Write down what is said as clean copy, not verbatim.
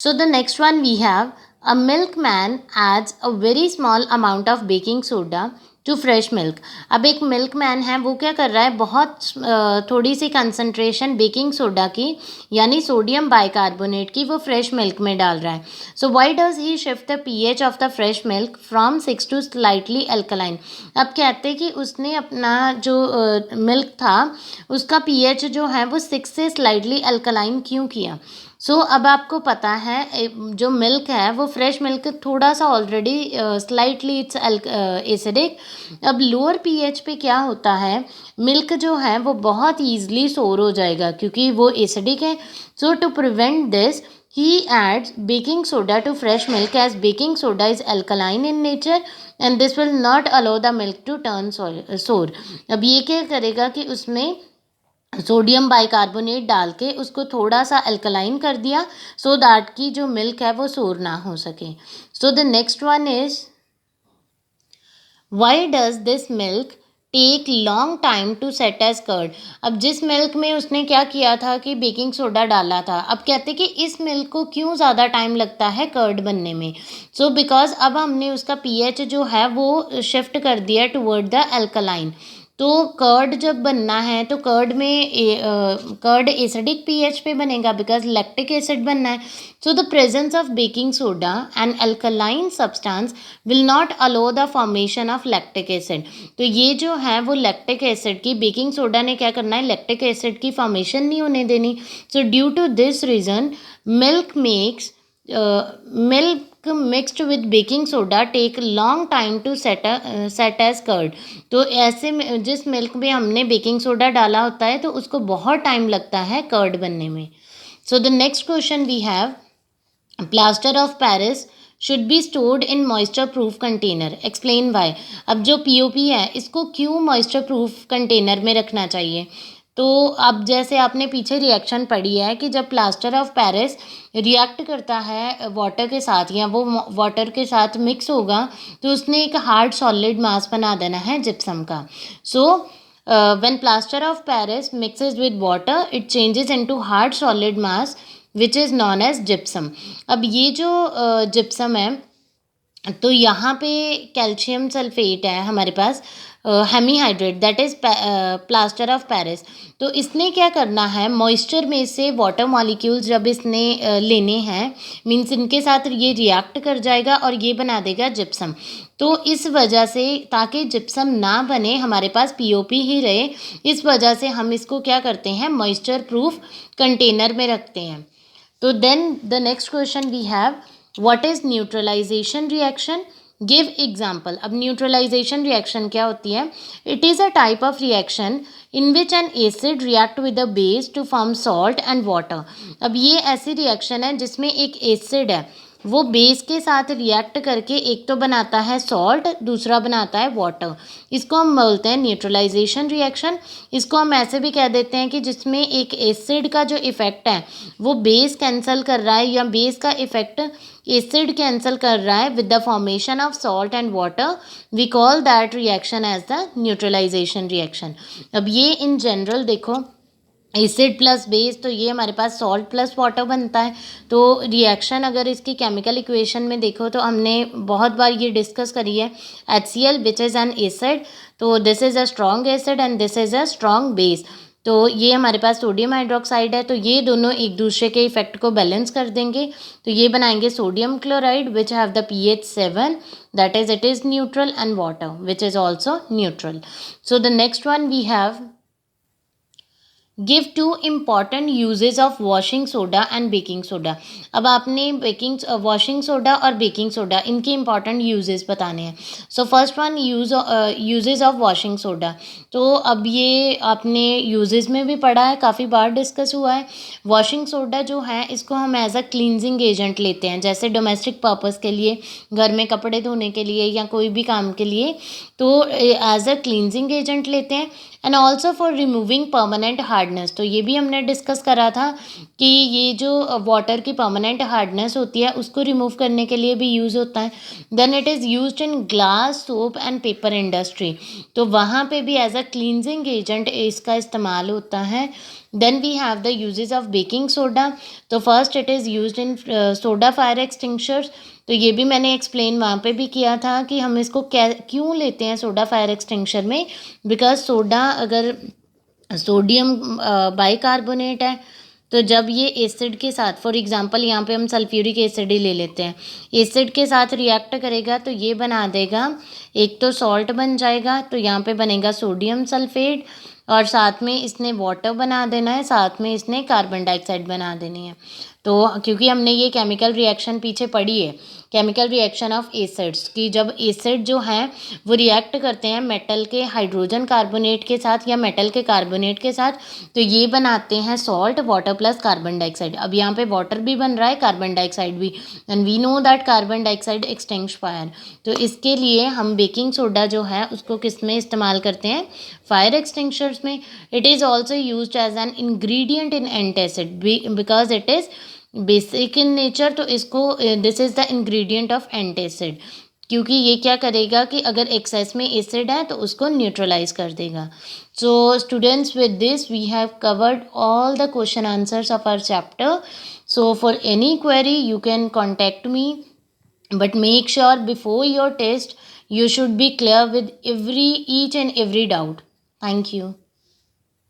So the next one we have, a milkman adds a very small amount of baking soda to fresh milk. अब एक milkman है, वो क्या कर रहा है, बहुत थोड़ी सी कंसनट्रेशन बेकिंग सोडा की यानी सोडियम बाइकार्बोनेट की वो फ्रेश मिल्क में डाल रहा है। So why does he shift the pH of the fresh milk from 6 to slightly alkaline. अब कहते हैं कि उसने अपना जो मिल्क था उसका पीएच जो है वो 6 से स्लाइटली अल्कलाइन क्यों किया। अब आपको पता है जो मिल्क है वो फ्रेश मिल्क थोड़ा सा ऑलरेडी स्लाइटली इट्स एसिडिक। अब लोअर पीएच पे क्या होता है, मिल्क जो है वो बहुत ईजिली सोर हो जाएगा क्योंकि वो एसिडिक है। So to prevent this he adds baking soda to fresh milk as baking soda is alkaline in nature and this will not allow the milk to turn sour। अब ये क्या करेगा कि उसमें सोडियम बाइकार्बोनेट डाल के उसको थोड़ा सा अल्कलाइन कर दिया सो दैट की जो मिल्क है वो सोर ना हो सके। So the next one is, why does this milk take long time to set as curd. अब जिस मिल्क में उसने क्या किया था कि बेकिंग सोडा डाला था, अब कहते कि इस मिल्क को क्यों ज़्यादा टाइम लगता है कर्ड बनने में। बिकॉज अब हमने उसका पीएच जो है वो शिफ्ट कर दिया टुवर्ड द अल्कलाइन। तो कर्ड जब बनना है तो कर्ड में कर्ड एसिडिक पीएच पे बनेगा बिकॉज लैक्टिक एसिड बनना है। The presence of baking soda and alkaline substance will not aloe the formation of lactic acid. तो ये जो है वो लैक्टिक एसिड की, बेकिंग सोडा ने क्या करना है, लैक्टिक एसिड की फॉर्मेशन नहीं होने देनी। Due to this reason milk mixed with baking soda take long time to set as curd. तो ऐसे में जिस मिल्क में हमने बेकिंग सोडा डाला होता है तो उसको बहुत टाइम लगता है कर्ड बनने में। The next question we have, plaster of Paris should be stored in moisture proof container, explain why. अब जो पीओपी है इसको क्यों मॉइस्चर प्रूफ कंटेनर में रखना चाहिए। तो अब जैसे आपने पीछे रिएक्शन पढ़ी है कि जब प्लास्टर ऑफ पेरिस रिएक्ट करता है वाटर के साथ या वो वाटर के साथ मिक्स होगा तो उसने एक हार्ड सॉलिड मास बना देना है जिप्सम का। When plaster of Paris mixes with water it changes into hard solid mass which is known as gypsum. अब ये जो जिप्सम है तो यहाँ पे कैल्शियम सल्फेट है हमारे पास, hemihydrate, that is plaster of Paris. तो इसने क्या करना है, मॉइस्चर में से वाटर मॉलिक्यूल्स जब इसने लेने हैं, मीन्स इनके साथ ये रिएक्ट कर जाएगा और ये बना देगा जिप्सम। तो इस वजह से ताकि जिप्सम ना बने हमारे पास पीओपी ही रहे, इस वजह से हम इसको क्या करते हैं, मॉइस्चर प्रूफ कंटेनर में रखते हैं। तो then the next question we have, what is neutralisation reaction, give example. अब न्यूट्रलाइजेशन रिएक्शन क्या होती है, it is a type of reaction in which an acid react with a base to form salt and water. अब ये ऐसी reaction है जिसमें एक एसिड है वो बेस के साथ रिएक्ट करके एक तो बनाता है सॉल्ट, दूसरा बनाता है वाटर। इसको हम बोलते हैं न्यूट्रलाइजेशन रिएक्शन। इसको हम ऐसे भी कह देते हैं कि जिसमें एक एसिड का जो इफ़ेक्ट है वो बेस कैंसिल कर रहा है या बेस का इफ़ेक्ट एसिड कैंसिल कर रहा है with the formation of salt and water, we call that reaction as the neutralisation reaction. अब ये इन जनरल देखो, एसिड प्लस बेस तो ये हमारे पास सॉल्ट प्लस वाटर बनता है। तो रिएक्शन अगर इसकी केमिकल इक्वेशन में देखो तो हमने बहुत बार ये डिस्कस करी है, HCl which is an acid, तो this is a strong acid and this is a strong base. तो ये हमारे पास सोडियम हाइड्रोक्साइड है, तो ये दोनों एक दूसरे के इफेक्ट को बैलेंस कर देंगे, तो ये बनाएंगे sodium chloride which have the pH 7, that is it is neutral, and water which is also neutral. The next one we have, give two important uses of washing soda and baking soda. अब आपने washing soda और baking soda इनके important uses बताने हैं। First one, uses of washing soda. तो अब ये आपने यूजेस में भी पढ़ा है, काफ़ी बार डिस्कस हुआ है। वॉशिंग सोडा जो है इसको हम एज अ क्लींजिंग एजेंट लेते हैं, जैसे डोमेस्टिक पर्पज़ के लिए, घर में कपड़े धोने के लिए या कोई भी काम के लिए, तो एज अ क्लींजिंग एजेंट लेते हैं। And also for removing permanent hardness, तो ये भी हमने डिस्कस करा था कि ये जो वाटर की परमानेंट हार्डनेस होती है उसको रिमूव करने के लिए भी यूज़ होता है। Then it is used in glass, soap and paper industry, तो वहाँ पे भी एज अ क्लींजिंग एजेंट इसका इस्तेमाल होता है। Then we have the uses of baking soda. तो first it is used in soda fire extinguishers. तो ये भी मैंने एक्सप्लेन वहाँ पे भी किया था कि हम इसको क्यों लेते हैं सोडा फायर एक्सटिंग्विशर में। बिकॉज सोडा अगर सोडियम बाइकार्बोनेट है, तो जब ये एसिड के साथ, फॉर एग्जांपल यहाँ पे हम सल्फ्यूरिक एसिड ही ले लेते हैं, एसिड के साथ रिएक्ट करेगा तो ये बना देगा, एक तो सॉल्ट बन जाएगा, तो यहाँ पे बनेगा सोडियम सल्फेट, और साथ में इसने वाटर बना देना है, साथ में इसने कार्बन डाइऑक्साइड बना देनी है। तो क्योंकि हमने ये केमिकल रिएक्शन पीछे पढ़ी है, केमिकल रिएक्शन ऑफ एसिड्स, कि जब एसिड जो हैं वो रिएक्ट करते हैं मेटल के हाइड्रोजन कार्बोनेट के साथ या मेटल के कार्बोनेट के साथ, तो ये बनाते हैं salt, water plus carbon dioxide. अब यहाँ पे वाटर भी बन रहा है, कार्बन डाइऑक्साइड भी, and we know that carbon dioxide extinguish fire. तो इसके लिए हम बेकिंग सोडा जो है उसको किस में इस्तेमाल करते हैं, फायर एक्सटिंग्विशर्स में। It is also used as an ingredient in antacid because it is basic in nature. तो इसको this is the ingredient of antacid, क्योंकि ये क्या करेगा कि अगर एक्सेस में एसिड है तो उसको न्यूट्रलाइज कर देगा। So students, with this we have covered all the question answers of our chapter. So for any query you can contact me, but make sure before your test you should be clear with each and every doubt. Thank you.